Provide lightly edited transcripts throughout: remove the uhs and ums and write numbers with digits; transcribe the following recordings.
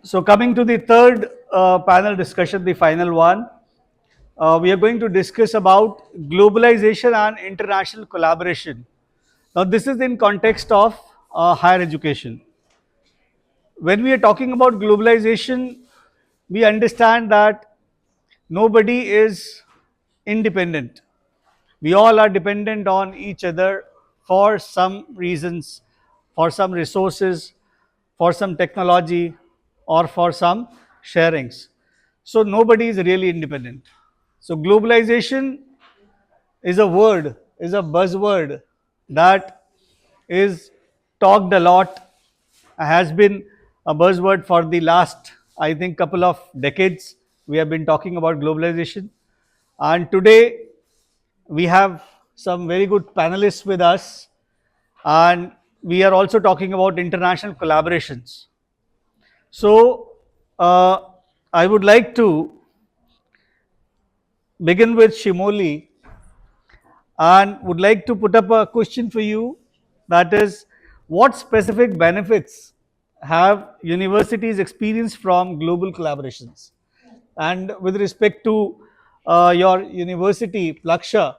So coming to the third panel discussion, the final one, we are going to discuss about globalization and international collaboration. Now this is in context of higher education. When we are talking about globalization, we understand that nobody is independent. We all are dependent on each other for some reasons, for some resources, for some technology, or for some sharings. So nobody is really independent. So globalization is a word, is a buzzword that is talked a lot, has been a buzzword for the last, I think, couple of decades. We have been talking about globalization. And today we have some very good panelists with us, and we are also talking about international collaborations. So, I would like to begin with Shimoli and would like to put up a question for you, that is, what specific benefits have universities experienced from global collaborations? And with respect to your university, Plaksha,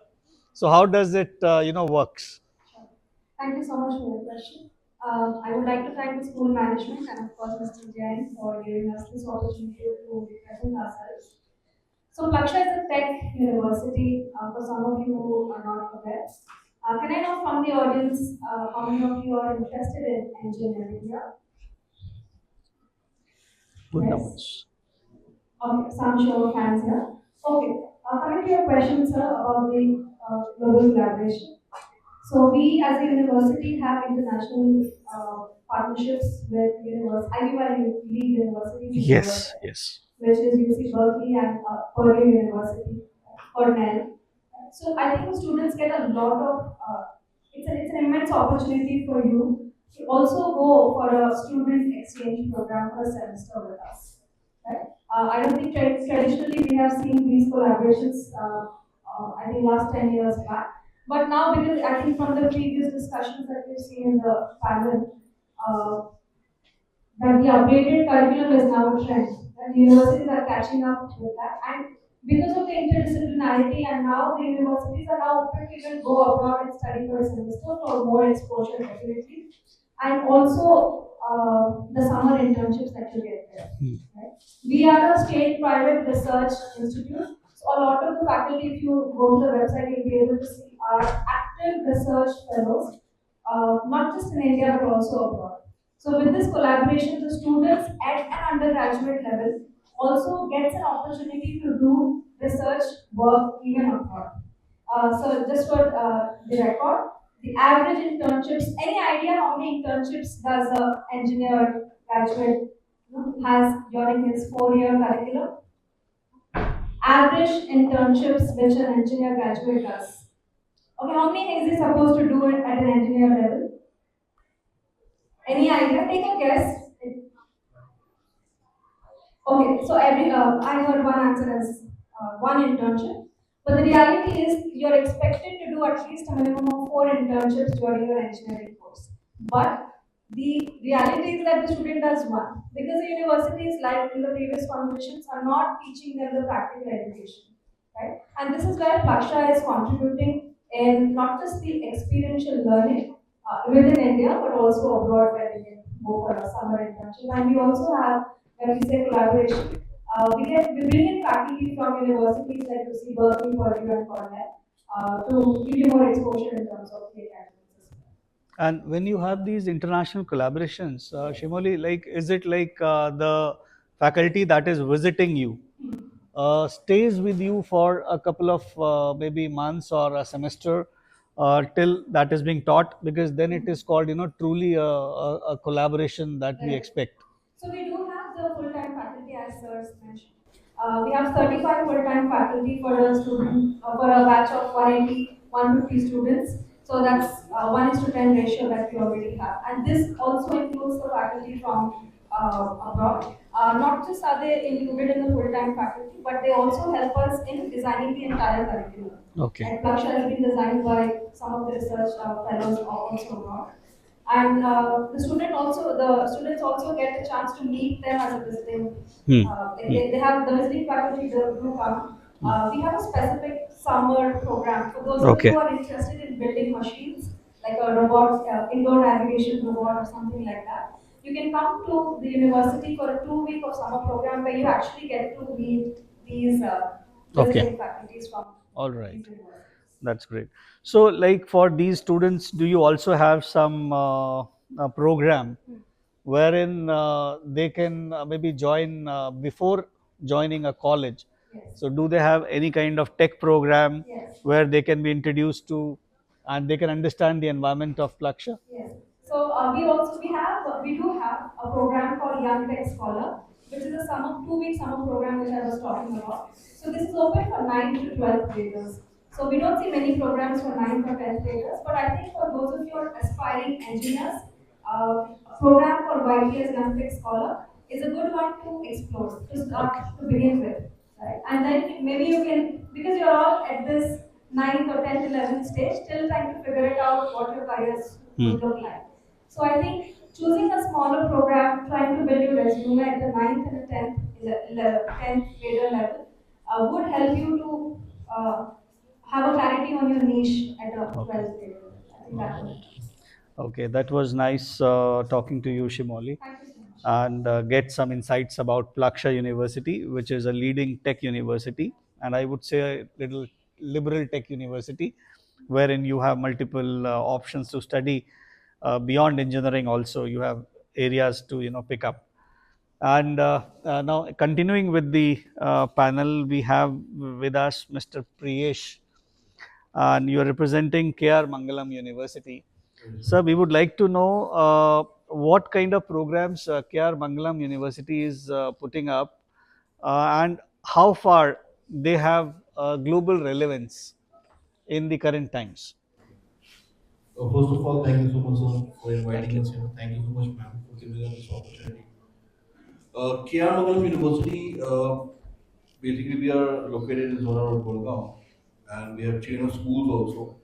so how does it works? Thank you so much for your question. I would like to thank the school management and of course Mr. Jain for giving us this opportunity to present ourselves. So Plaksha is a tech university for some of you who are not aware. Can I know from the audience how many of you are interested in engineering here? Good Yes. numbers. Okay, some show of hands here. Okay, coming to your question, sir, about the global collaboration. So we as a university have international partnerships with Ivy League universities in the world, Yes, yes. which is UC Berkeley and Purdue University, Cornell. So I think the students get a lot of, it's an immense opportunity for you to also go for a student exchange program for a semester with us. Right? I don't think traditionally we have seen these collaborations, I think last 10 years back. But now, because I think from the previous discussions that we've seen in the panel, that the updated curriculum is now a trend. And universities are catching up with that. And because of the interdisciplinarity, and now the universities are now open to even go abroad and study for a semester for more exposure, definitely. And also the summer internships that you get there. Right? We are a state private research institute. So a lot of the faculty, if you go to the website, you'll be able to see our active research fellows, not just in India but also abroad. So with this collaboration, the students at an undergraduate level also gets an opportunity to do research work even abroad. So just for the record, the average internships, any idea how many internships does an engineer graduate has during his 4-year curriculum? Average internships which an engineer graduate does. Okay, how many is he supposed to do it at an engineer level? Any idea? Take a guess. Okay, so I heard one answer as one internship, but the reality is you're expected to do at least a minimum of 4 internships during your engineering course. But the reality is that the student does one because the universities, like in the previous conversations, are not teaching them the practical education, right? And this is where Plaksha is contributing in not just the experiential learning within India, but also abroad where they can go for a summer internship. And we also have when we say collaboration, we bring in faculty from universities like UC Berkeley, Purdue, and Cornell to give you more exposure in terms of the academic system. And when you have these international collaborations, Shimoli, like, is it like the faculty that is visiting you stays with you for a couple of maybe months or a semester till that is being taught? Because then it is called, truly a collaboration that we Right. expect. So we do have the full-time faculty as Sir mentioned. We have 35 full-time faculty for a student for a batch of 180, 150 students. So that's 1:10 ratio that we already have. And this also includes the faculty from abroad. Not just are they included in the full-time faculty, but they also help us in designing the entire curriculum. Okay. And Plaksha has been designed by some of the research fellows also abroad. and the students also get a chance to meet them as a visiting. Hmm. Like Hmm. they have the visiting faculty do come. We have a specific summer program for those of you Okay. who are interested in building machines, like a robot, indoor navigation robot or something like that. You can come to the university for a 2 week of summer program where you actually get to meet these Okay. visiting faculties from All right. these universities. That's great. So, like for these students, do you also have some program wherein they can maybe join before joining a college? Yes. So, do they have any kind of tech program Yes. where they can be introduced to and they can understand the environment of Plaksha? Yes. So we do have a program called Young Tech Scholar, which is a 2 week summer program which I was talking about. So this is open for 9th to 12th graders. So we don't see many programs for 9th or 10th graders, but I think for those of you who are aspiring engineers, a program called YTS Young Tech Scholar is a good one to explore, to Okay. start to begin with. Right? And then maybe you can, because you're all at this 9th or 10th, 11th stage, still trying to figure it out what your careers Hmm. would look like. So I think choosing a smaller program, trying to build your resume at the 9th and the 10th grader level would help you to have a clarity on your niche at the Okay. 12th grader level. I think All that would right. help. Okay, that was nice talking to you, Shimoli, Thank you so much. and get some insights about Plaksha University, which is a leading tech university, and I would say a little liberal tech university, wherein you have multiple options to study beyond engineering. Also, you have areas to pick up. And now, continuing with the panel, we have with us Mr. Priyesh, and you are representing KR Mangalam University. Sir, we would like to know what kind of programs KR Mangalam University is putting up and how far they have global relevance in the current times. First of all, thank you so much, sir, for Thank inviting you. us here. Thank you so much, ma'am, for giving us this opportunity. KR Mangalam University, basically, we are located in Zona Road, Gurgaon, and we have chain of schools also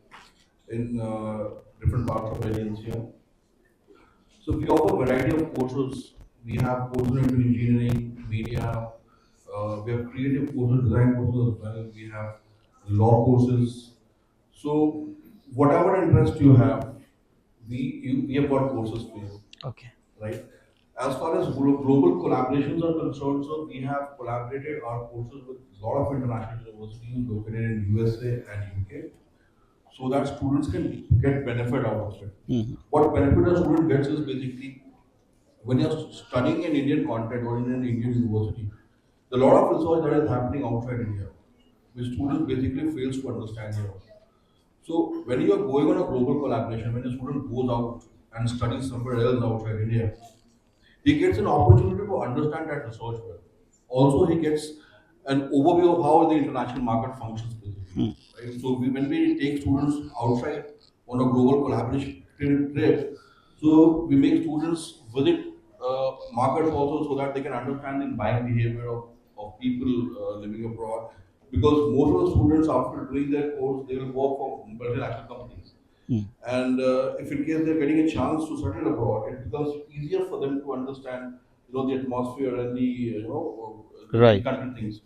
in different parts of India here. So we offer a variety of courses. We have courses into engineering, media. We have creative courses, design courses as well. We have law courses. So whatever interest you have, we have got courses for you, Okay. right? As far as global collaborations are concerned, so we have collaborated our courses with a lot of international universities located in USA and UK, so that students can get benefit out of it. Mhm. What benefit a student gets is basically when you're studying an Indian content or in an Indian university, a lot of research that is happening outside India, which students basically fails to understand here. So when you are going on a global collaboration, when a student goes out and studies somewhere else outside India, he gets an opportunity to understand that research well. Also, he gets an overview of how the international market functions basically. Hmm. Right? So when we take students outside on a global collaboration trip, so we make students visit markets also so that they can understand the buying behavior of people living abroad. Because most of the students after doing their course, they will work for multinational companies. Hmm. And if in case they're getting a chance to settle abroad, it becomes easier for them to understand, the atmosphere and the Right. country things.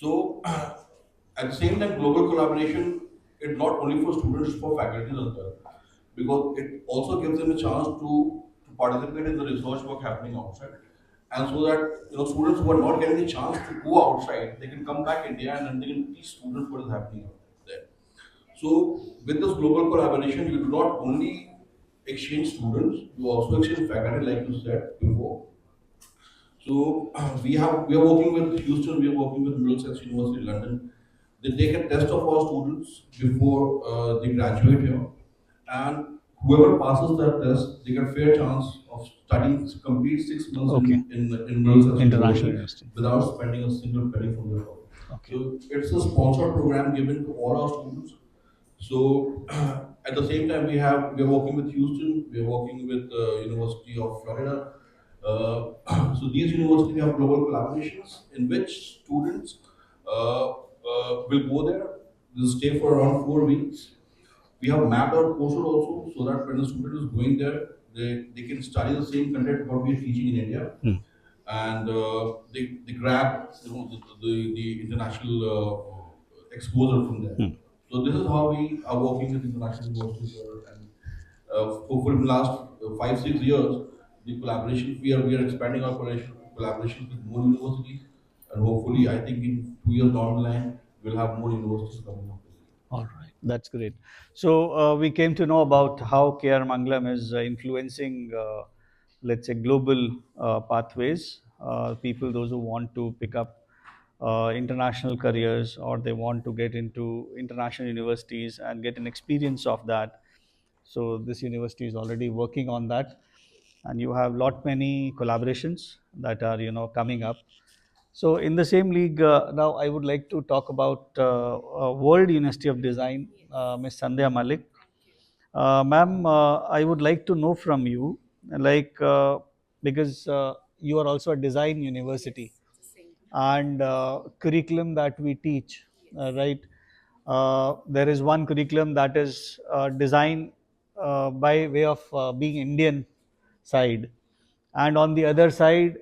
So at the same time, global collaboration is not only for students, for faculties as well, because it also gives them a chance to participate in the research work happening outside, and so that students who are not getting the chance to go outside, they can come back India and then they can teach students what is happening there. So with this global collaboration, you do not only exchange students, you also exchange faculty, like you said before. So we are working with Houston, we are working with Middlesex University, London. They take a test of our students before they graduate here, and whoever passes that test, they get fair chance of studying complete 6 months Okay. in Middlesex International University University. without spending a single penny from their pocket. Okay. So it's a sponsored program given to all our students. So at the same time, we're working with Houston, we're working with University of Florida. So these universities have global collaborations in which students will go there, will stay for around 4 weeks. We have mapped our courses also so that when the student is going there, they can study the same content what we are teaching in India, and they grab the international exposure from there. So this is how we are working with international universities, and hopefully in the last 5 6 years, the collaboration we are expanding our collaboration with more universities, and hopefully I think in 2 years down the line we'll have more universities coming up. All right, that's great. So we came to know about how KR Mangalam is influencing, let's say, global pathways. People, those who want to pick up international careers, or they want to get into international universities and get an experience of that. So this university is already working on that, and you have lot many collaborations that are coming up. So, in the same league, now I would like to talk about World University of Design, Ms. Sandhya Malik. Ma'am, I would like to know from you, like, because you are also a design university, and curriculum that we teach, right? There is one curriculum that is design by way of being Indian side, and on the other side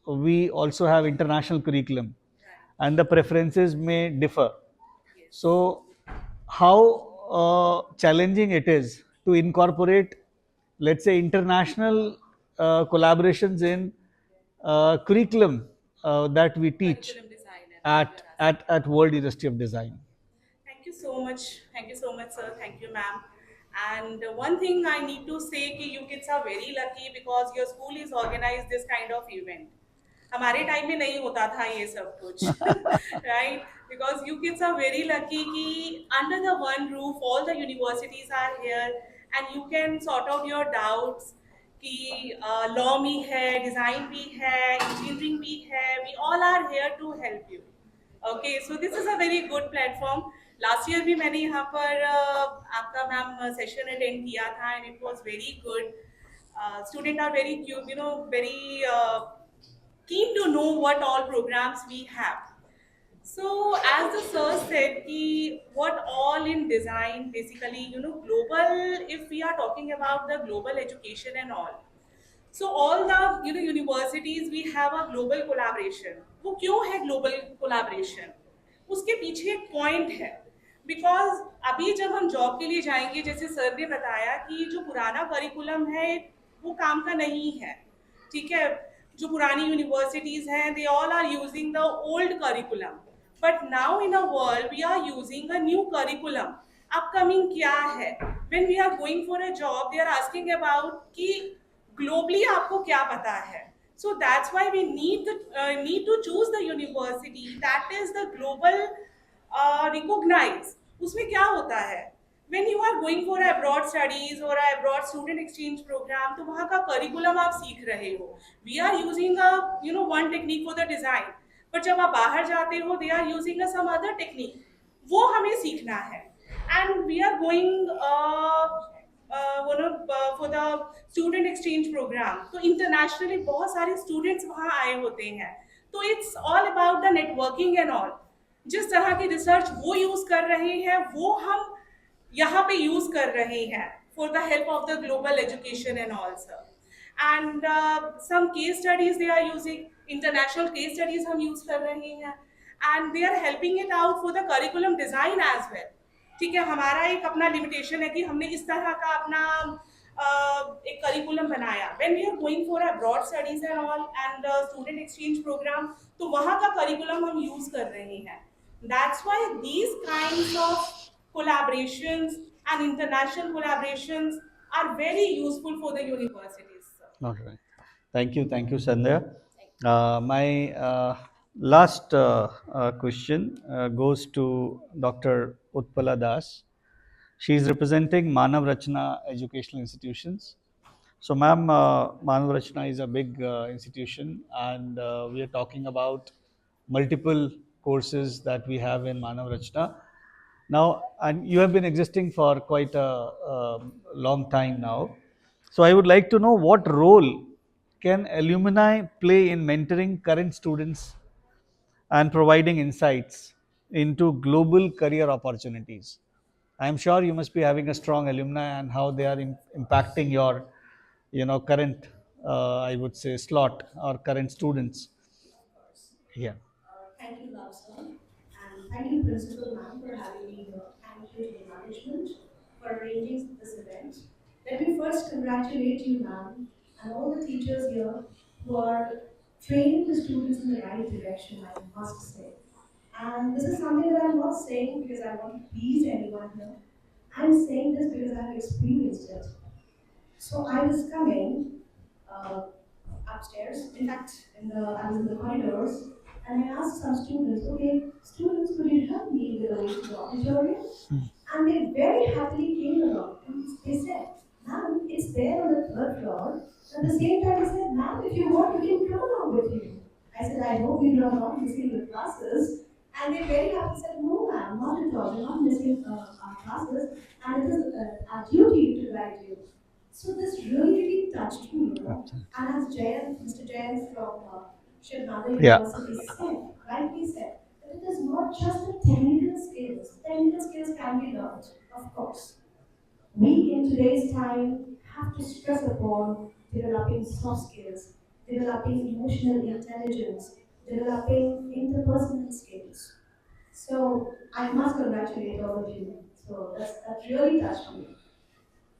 we also have international curriculum, and the preferences may differ. So how challenging it is to incorporate, let's say, international collaborations in curriculum that we teach at World University of Design. Thank you so much. Thank you so much, sir. Thank you, ma'am. And one thing I need to say कि you kids are very lucky because your school is organized this kind of event. हमारे time में नहीं होता था ये सब कुछ, right? Because you kids are very lucky कि under the one roof all the universities are here and you can sort out your doubts कि लॉ भी है, डिजाइन भी है, इंजीनियरिंग भी है. We all are here to help you. Okay so this is a very good platform. Last year भी मैंने यहाँ पर आपका मैम सेशन अटेंड किया था and it was very good. Student are very very keen to know what all programs we have. So as the sir said, ki what all in design basically, global, if we are talking about the global education and all, so all the universities we have a global collaboration. वो क्यों है global collaboration? उसके पीछे एक point है. Because अभी जब हम जॉब के लिए जाएंगे, जैसे सर ने बताया कि जो पुराना करिकुलम है वो काम का नहीं है, ठीक है. जो पुरानी यूनिवर्सिटीज हैं they all are using the old curriculum, but now in a world we are using a new curriculum. Upcoming क्या है? When we are going for a job they are asking about कि globally आपको क्या पता है. So that's why we need to choose the university that is the global recognized. उसमें क्या होता है? When you are going for abroad studies or abroad student exchange program, तो वहाँ का curriculum आप सीख रहे हो. We are using a one technique for the design, but जब आप बाहर जाते हो they are using a some other technique. वो हमें सीखना है. And we are going for the student exchange program. तो internationally बहुत सारे students वहाँ आए होते हैं. तो it's all about the networking and all. जिस तरह की रिसर्च वो यूज कर रहे हैं वो हम यहाँ पे यूज कर रहे हैं for the help of the global education and also. And some case studies they are using, international case studies हम यूज कर रहे हैं and they are helping it out for the curriculum design as well. ठीक है, हमारा एक अपना limitation है कि हमने इस तरह का अपना एक करिकुलम बनाया. When we are going for abroad studies and all and student exchange program, तो वहाँ का करिकुलम हम यूज कर रहे हैं. That's why these kinds of collaborations and international collaborations are very useful for the universities. All right. Thank you, Sandhya. My last question goes to Dr. Utpala Das. She is representing Manav Rachna Educational Institutions. So, ma'am, Manav Rachna is a big institution, and we are talking about multiple courses that we have in Manav Rachna. Now, and you have been existing for quite a long time now. So, I would like to know what role can alumni play in mentoring current students and providing insights into global career opportunities. I'm sure you must be having a strong alumni and how they are impacting your, current, I would say, slot or current students. Yeah. Thank you, love, sir. And thank you, Principal Ma'am, for having me here. Thank you to the management for arranging this event. Let me first congratulate you, ma'am, and all the teachers here who are training the students in the right direction, I must say. And this is something that I'm not saying because I want to please anyone here. I'm saying this because I've experienced it. So I was coming uh, upstairs. In fact, I was in the corridors, and I asked some students, "Okay, students, could you help me with the way to the auditorium?" And they very happily came along, and they said, "Ma'am, it's there on the third floor." At the same time, they said, "Ma'am, if you want, we can come along with you." I said, "I hope you are not missing the classes." And they very happily said, "No, ma'am, not at all. We're not missing our classes, and it is our duty to guide you." So this really touched me, you know. And as Mr. Jayan from Shivnada Yeah. University said, rightly said, that it is not just the technical skills. Technical skills can be learned, of course. We in today's time have to stress upon developing soft skills, developing emotional intelligence, developing interpersonal skills. So I must congratulate all of you. So that really touched me.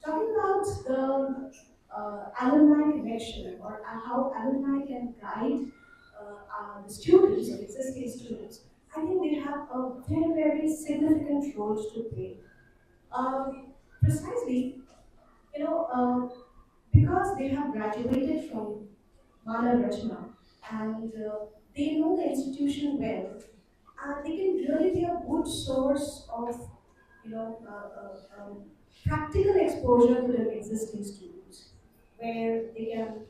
Talking about the alumni connection or how alumni can guide the students or existing students, I think they have a very, very significant role to play. Precisely, you know, because they have graduated from Manav Rachna and they know the institution well, they can really be a good source of, you know, practical exposure to the existing students, where they can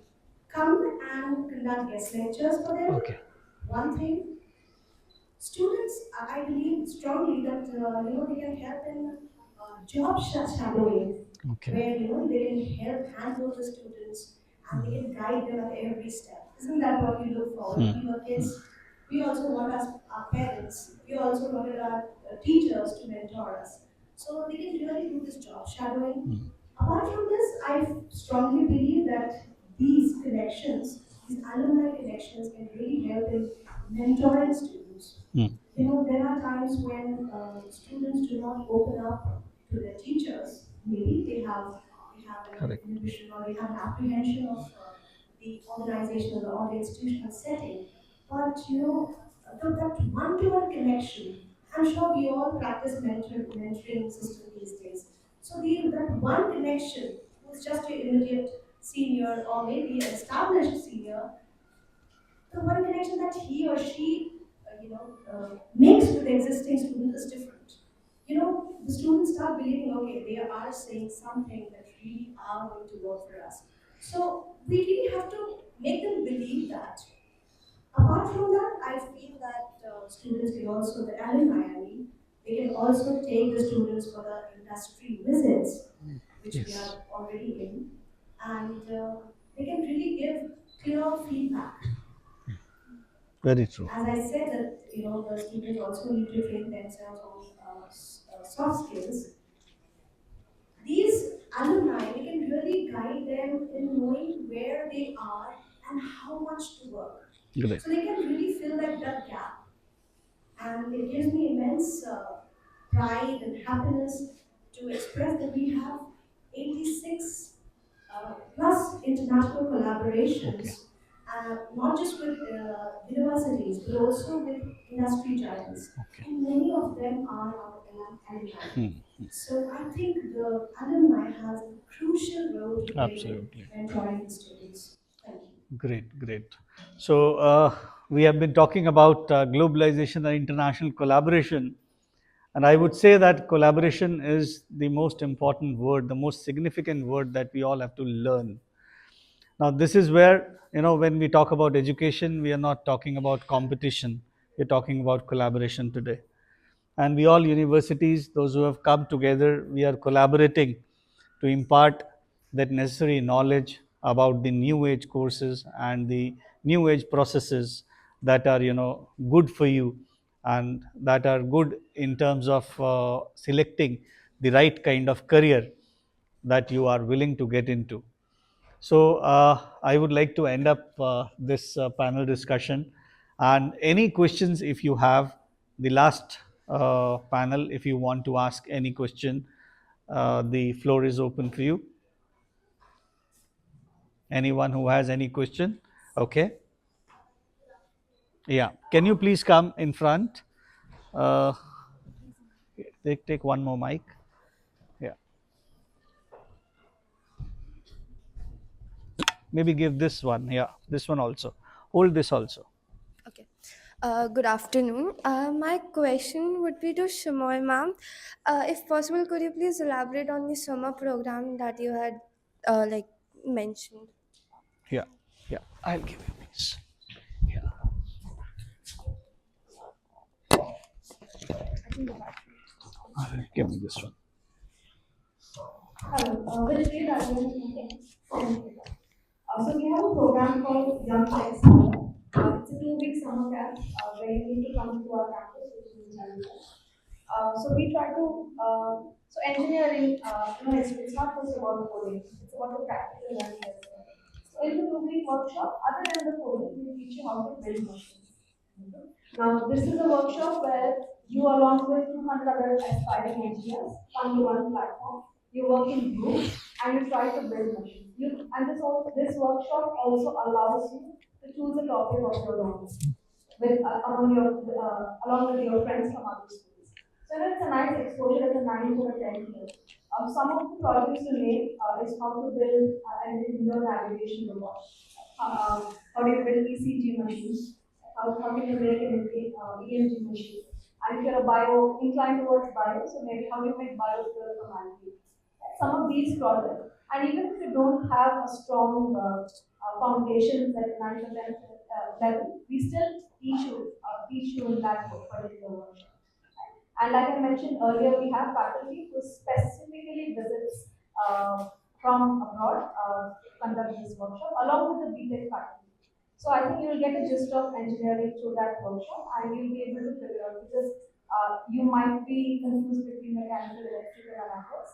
come and conduct guest lectures for them. Okay. One thing, students, I believe strongly that they can help in job shadowing, Okay. where they can help handle the students and they can guide them at every step. Isn't that what we look forward? We were kids. We also want our parents. We also wanted our teachers to mentor us. So they can really do this job shadowing. Apart from this, I strongly believe that these connections, these alumni connections, can really help in mentoring students. Mm. There are times when students do not open up to their teachers. Maybe they have an Correct. inhibition or they have an apprehension of the organizational or the institutional setting. But that one-to-one connection. I'm sure we all practice mentoring system these days. So that one connection who's just your immediate senior or maybe an established senior, the one connection that he or she makes with the existing student is different. The students start believing, okay, they are saying something that really are going to work for us. So we really have to make them believe that. Apart from that, I feel that students can also, the alumni, I mean, they can also take the students for the industry visits, which we Yes. are already in, and they can really give clear feedback. Very true. As I said that the students also need to train themselves on soft skills. These alumni, we can really guide them in knowing where they are and how much to work. Great. So they can really fill that gap. And it gives me immense pride and happiness to express that we have 86 plus international Okay. collaborations, not just with universities, but also with industry giants. Okay. And many of them are our alumni. So I think the alumni has a crucial role to play Absolutely. in mentoring the students. Thank you. Great, great. So we have been talking about globalization and international collaboration, and I would say that collaboration is the most important word, the most significant word that we all have to learn. Now, this is where, when we talk about education, we are not talking about competition. We're talking about collaboration today. And we all universities, those who have come together, we are collaborating to impart that necessary knowledge about the new age courses and the new age processes that are good for you and that are good in terms of selecting the right kind of career that you are willing to get into. So I would like to end up this panel discussion. And any questions if you have, the last panel, if you want to ask any question, the floor is open for you. Anyone who has any question? Okay. Yeah. Can you please come in front? Uh, take one more mic. Yeah. Maybe give this one. Yeah. This one also. Hold this also. Okay. Good afternoon. My question would be to Shamoy ma'am. If possible, could you please elaborate on the summer program that you had like mentioned? Yeah. Yeah. I'll give you this. Yeah. Give me this one. Hello, which grade are you in? So we have a program called Young Tech Summer. It's a 2 week summer camp where you need to come to our campus, which is in Chennai. So we try to, so engineering, it's not just about coding, it's about the practical learning as well. So in the 2 week workshop, other than the coding, we teach you how to build machines. Now, this is a workshop where you, along with 200 other aspiring engineers, come to one platform. You work in groups and you try to build machines. This workshop also allows you to choose a topic of your own along with your friends from other schools. So it's a nice exposure at the 9 to the 10 years. Some of the projects to name is how to build an indoor navigation robot. How do you build ECG machines? How can you make an EMG machine? And if you're a inclined towards bio, so maybe how do you make biofuel from algae? Some of these projects, and even if you don't have a strong foundations at 9 to 10 level, we still teach you in that particular workshop. And like I mentioned earlier, we have faculty who specifically visits from abroad to conduct this workshop along with the BTech faculty. So I think you will get a gist of engineering through that workshop and you'll be able to figure out because you might be confused between mechanical, electrical and others.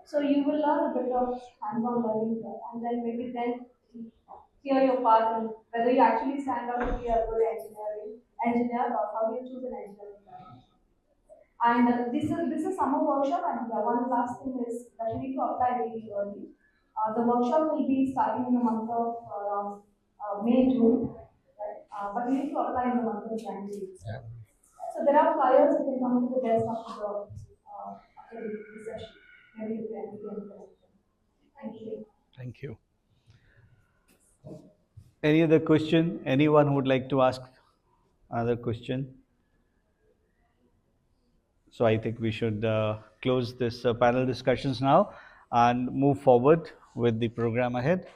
So you will learn a bit of hands-on learning there and then maybe then clear your path and whether you actually stand out to be a good engineer or how do you choose an engineering career. And this is summer workshop, and one last thing is that you need to apply really early. The workshop will be starting in the month of May, June, right? But you need to apply in the month of January. Yeah. So there are flyers you can come to the desk after the session. Maybe you can connect. Thank you. Thank you. Any other question? Anyone who would like to ask another question? So I think we should close this panel discussions now and move forward with the program ahead.